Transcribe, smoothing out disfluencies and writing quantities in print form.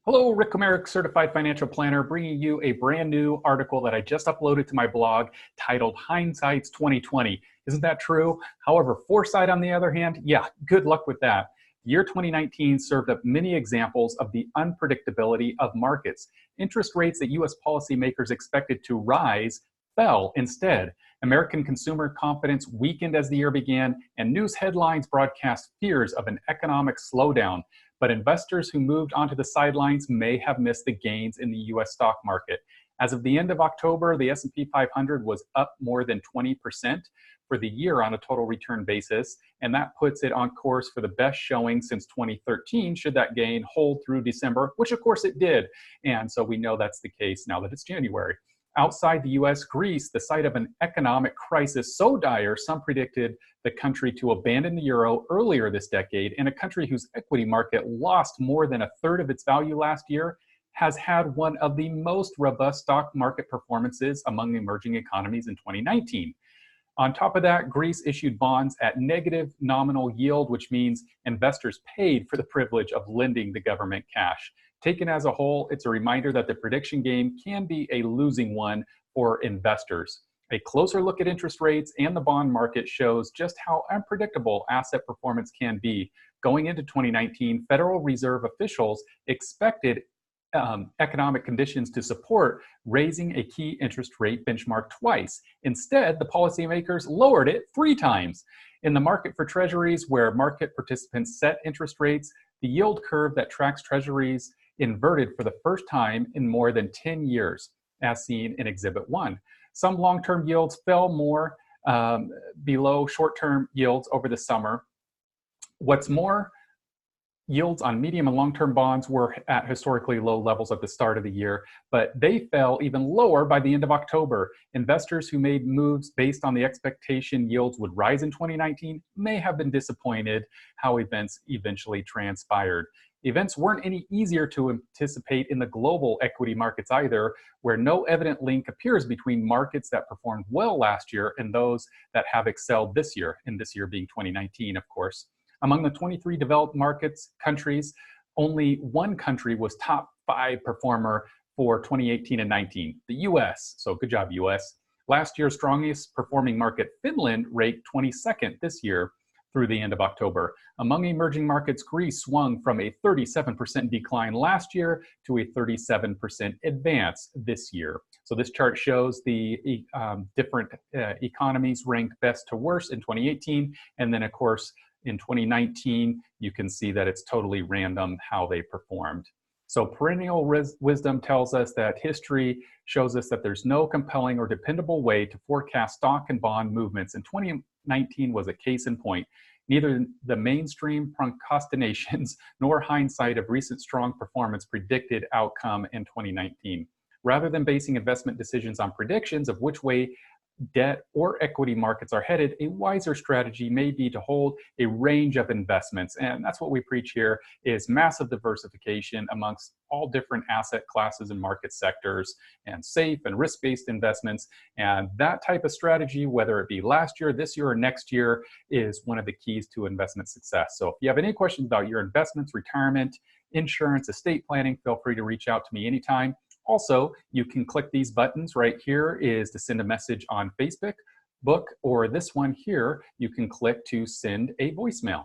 Hello, Rick Komarek, Certified Financial Planner, bringing you a brand new article that I just uploaded to my blog titled Hindsight's 2020. Isn't that true? However, Foresight, on the other hand, yeah, good luck with that. The year 2019 served up many examples of the unpredictability of markets. Interest rates that U.S. policymakers expected to rise fell instead. American consumer confidence weakened as the year began, and news headlines broadcast fears of an economic slowdown. But investors who moved onto the sidelines may have missed the gains in the U.S. stock market. As of the end of October, the S&P 500 was up more than 20% for the year on a total return basis, and that puts it on course for the best showing since 2013, should that gain hold through December, which of course it did. And so we know that's the case now that it's January. Outside the US, Greece, the site of an economic crisis so dire some predicted the country to abandon the euro earlier this decade, and a country whose equity market lost more than a third of its value last year, has had one of the most robust stock market performances among emerging economies in 2019. On top of that, Greece issued bonds at negative nominal yield, which means investors paid for the privilege of lending the government cash. Taken as a whole, it's a reminder that the prediction game can be a losing one for investors. A closer look at interest rates and the bond market shows just how unpredictable asset performance can be. Going into 2019, Federal Reserve officials expected economic conditions to support raising a key interest rate benchmark twice. Instead, the policymakers lowered it 3 times. In the market for treasuries, where market participants set interest rates, the yield curve that tracks treasuries inverted for the first time in more than 10 years, as seen in Exhibit 1. Some long-term yields fell more below short-term yields over the summer. What's more, yields on medium and long-term bonds were at historically low levels at the start of the year, but they fell even lower by the end of October. Investors who made moves based on the expectation yields would rise in 2019 may have been disappointed how events eventually transpired. Events weren't any easier to anticipate in the global equity markets either, where no evident link appears between markets that performed well last year and those that have excelled this year, and this year being 2019, of course. Among the 23 developed markets countries, only one country was top 5 performer for 2018 and 19, the US. So good job, US. Last year's strongest performing market, Finland, ranked 22nd this year through the end of October. Among emerging markets, Greece swung from a 37% decline last year to a 37% advance this year. So this chart shows the different economies ranked best to worst in 2018, and then of course, in 2019, you can see that it's totally random how they performed. So perennial wisdom tells us that history shows us that there's no compelling or dependable way to forecast stock and bond movements, and 2019 was a case in point. Neither the mainstream procrastinations nor hindsight of recent strong performance predicted outcome in 2019. Rather than basing investment decisions on predictions of which way debt or equity markets are headed, a wiser strategy may be to hold a range of investments. And that's what we preach here, is massive diversification amongst all different asset classes and market sectors, and safe and risk-based investments. And that type of strategy, whether it be last year, this year, or next year, is one of the keys to investment success. So if you have any questions about your investments, retirement, insurance, estate planning, feel free to reach out to me anytime. Also, you can click these buttons right here is to send a message on Facebook, or this one here, you can click to send a voicemail.